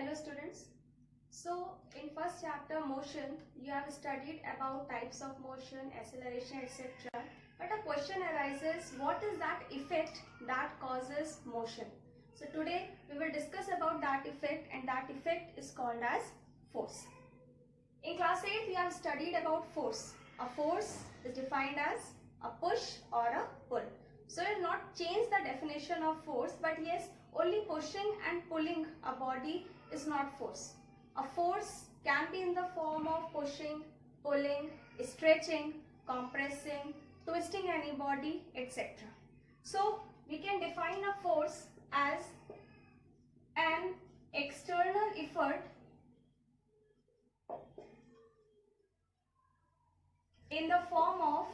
Hello students. So in first chapter motion you have studied about types of motion, acceleration, etc. But a question arises, what is that effect that causes motion? So today we will discuss about that effect, and that effect is called as force. In class 8 we have studied about force. A force is defined as a push or a pull. So I will not change the definition of force, but yes, only pushing and pulling a body is not force. A force can be in the form of pushing, pulling, stretching, compressing, twisting any body, etc. So we can define a force as an external effort in the form of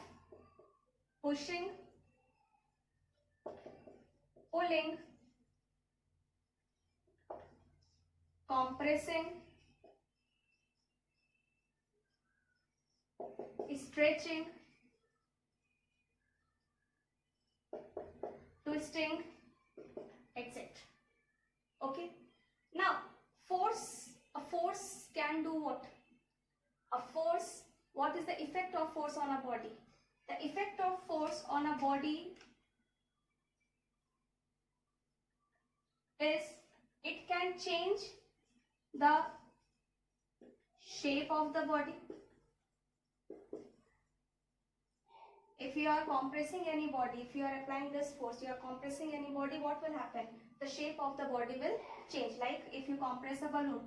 pushing, pulling, compressing, stretching, twisting, etc. Okay. Now, a force can do what? What is the effect of force on a body? The effect of force on a body is it can change the shape of the body. If you are compressing any body, if you are applying this force, you are compressing any body, what will happen? The shape of the body will change. Like if you compress a balloon,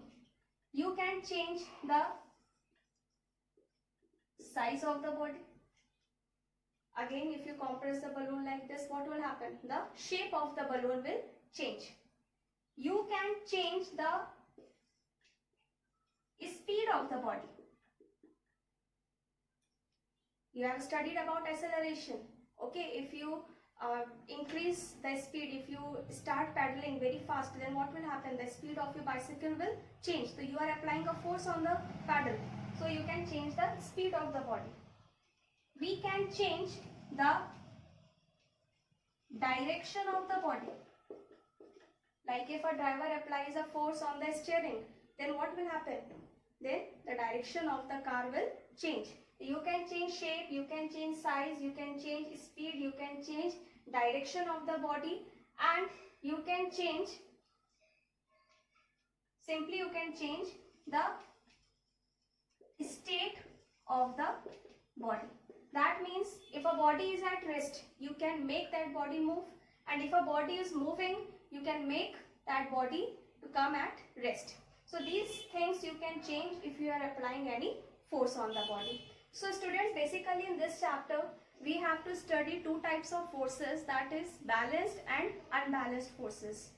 you can change the size of the body. Again, if you compress the balloon like this, what will happen? The shape of the balloon will change. You can change the speed of the body. You have studied about acceleration. Okay, if you increase the speed, if you start pedaling very fast, then what will happen? The speed of your bicycle will change. So you are applying a force on the pedal. So you can change the speed of the body. We can change the direction of the body. Like if a driver applies a force on the steering, then what will happen? Then the direction of the car will change. You can change shape, you can change size, you can change speed, you can change direction of the body, and you can change, simply you can change the state of the body. That means if a body is at rest, you can make that body move, and if a body is moving, you can make that body to come at rest. So these things you can change if you are applying any force on the body. So students, basically in this chapter we have to study two types of forces, that is balanced and unbalanced forces.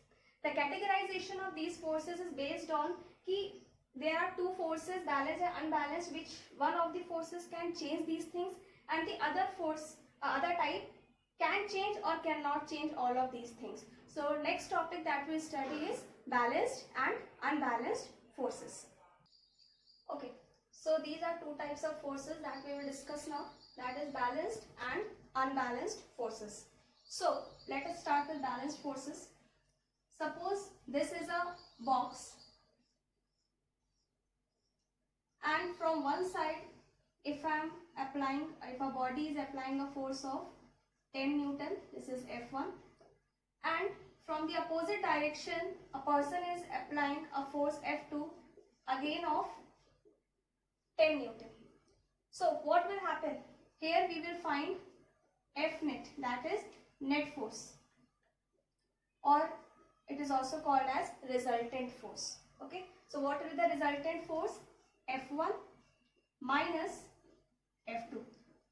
The categorization of these forces is based on ki there are two forces, balanced and unbalanced, which one of the forces can change these things and the other type can change or cannot change all of these things. So next topic that we study is balanced and unbalanced forces. Okay, so these are two types of forces that we will discuss now, that is balanced and unbalanced forces. So let us start with balanced forces. Suppose this is a box, and from one side if a body is applying a force of 10 Newton, this is F1, and from the opposite direction a person is applying a force F2 again of 10 Newton. So what will happen? Here we will find F net, that is net force, or it is also called as resultant force. Okay, so what will be the resultant force? F1 minus F2.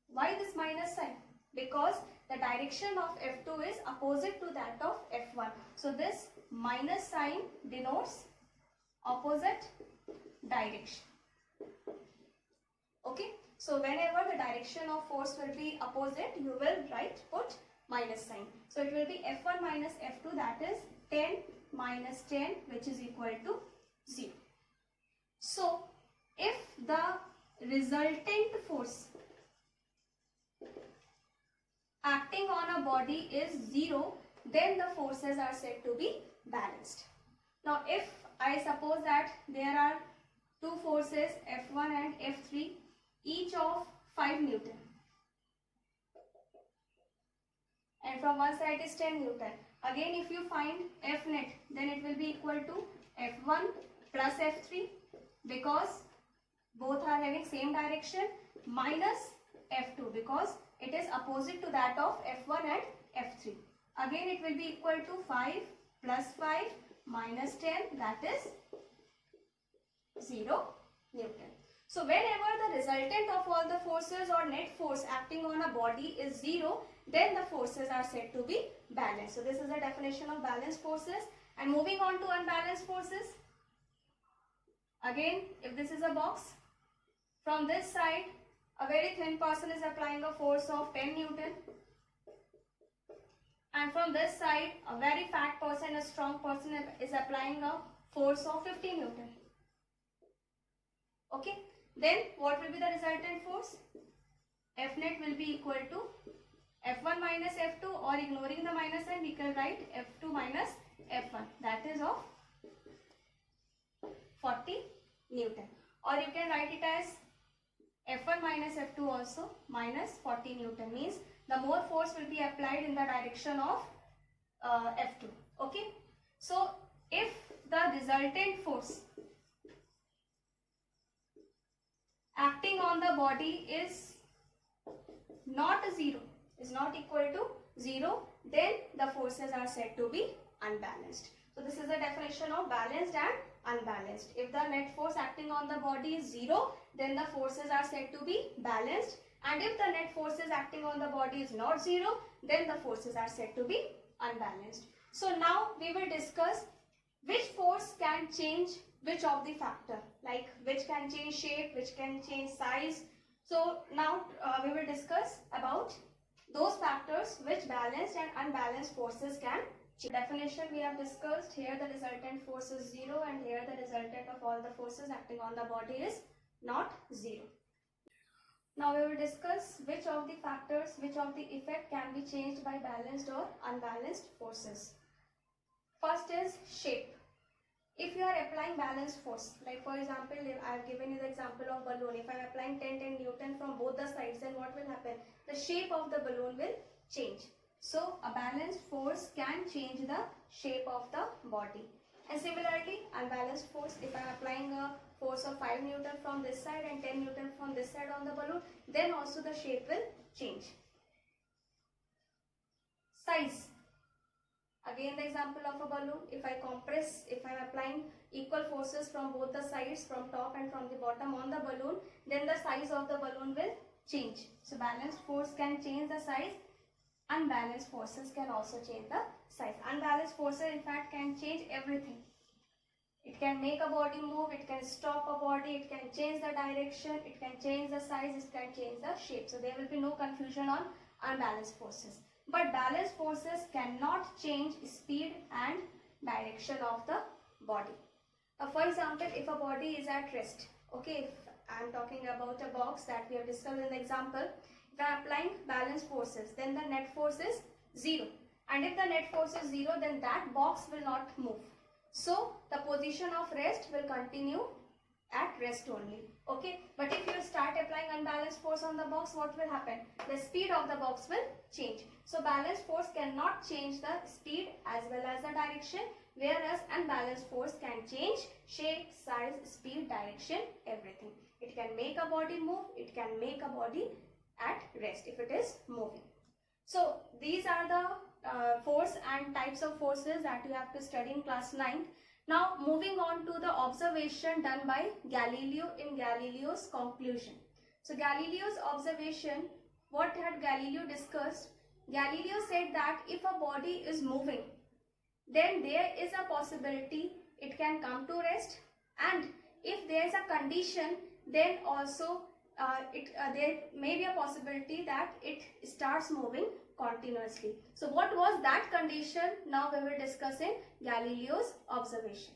Why this minus sign? Because the direction of F2 is opposite to that of F1. So this minus sign denotes opposite direction. Okay, so whenever the direction of force will be opposite, you will put minus sign. So it will be F1 minus F2, that is 10 minus 10, which is equal to 0. So if the resultant force acting on a body is 0, then the forces are said to be balanced. Now if I suppose that there are two forces F1 and F3, each of 5 Newton. And from one side is 10 Newton. Again, if you find F net, then it will be equal to F1 plus F3, because both are having same direction, minus F2 because it is opposite to that of F1 and F3. Again, it will be equal to 5 plus 5 minus 10, that is 0 Newton. So whenever the resultant of all the forces or net force acting on a body is 0, then the forces are said to be balanced. So this is the definition of balanced forces. And moving on to unbalanced forces. Again, if this is a box, from this side a very thin person is applying a force of 10 Newton. And from this side a very fat person, a strong person is applying a force of 50 Newton. Okay. Then what will be the resultant force? F net will be equal to F1 minus F2, or ignoring the minus sign we can write F2 minus F1, that is of 40 Newton. Or you can write it as F1 minus F2 also minus 40 Newton, means the more force will be applied in the direction of F2. Okay. So if the resultant force acting on the body is not 0, is not equal to 0, then the forces are said to be unbalanced. So this is the definition of balanced and unbalanced. If the net force acting on the body is 0, then the forces are said to be balanced, and if the net forces acting on the body is not 0, then the forces are said to be unbalanced. So now we will discuss which force can change which of the factor, like which can change shape, which can change size. So now we will discuss about those factors which balanced and unbalanced forces can change. Definition we have discussed. Here the resultant force is 0, and here the resultant of all the forces acting on the body is not 0. Now we will discuss which of the factors, which of the effect can be changed by balanced or unbalanced forces. First is shape. If you are applying balanced force, like for example, I have given you the example of balloon. If I am applying 10 Newton from both the sides, then what will happen? The shape of the balloon will change. So a balanced force can change the shape of the body. And similarly, unbalanced force, if I am applying a force of 5 Newton from this side and 10 Newton from this side on the balloon, then also the shape will change. Size. Again, the example of a balloon, if I compress, if I am applying equal forces from both the sides, from top and from the bottom on the balloon, then the size of the balloon will change. So balanced force can change the size, unbalanced forces can also change the size. Unbalanced forces in fact can change everything. It can make a body move, it can stop a body, it can change the direction, it can change the size, it can change the shape. So there will be no confusion on unbalanced forces. But balanced forces cannot change speed and direction of the body. For example, if a body is at rest, okay, if I am talking about a box that we have discussed in the example, if I am applying balanced forces, then the net force is 0. And if the net force is 0, then that box will not move. So the position of rest will continue at rest only. Okay, but if you start applying unbalanced force on the box, what will happen? The speed of the box will change. So balanced force cannot change the speed as well as the direction, whereas unbalanced force can change shape, size, speed, direction, everything. It can make a body move, it can make a body at rest if it is moving. So these are the force and types of forces that you have to study in class 9. Now moving on to the observation done by Galileo in Galileo's conclusion. So Galileo's observation, what had Galileo discussed? Galileo said that if a body is moving, then there is a possibility it can come to rest, and if there is a condition, then also there may be a possibility that it starts moving continuously. So what was that condition? Now we will discuss in Galileo's observation.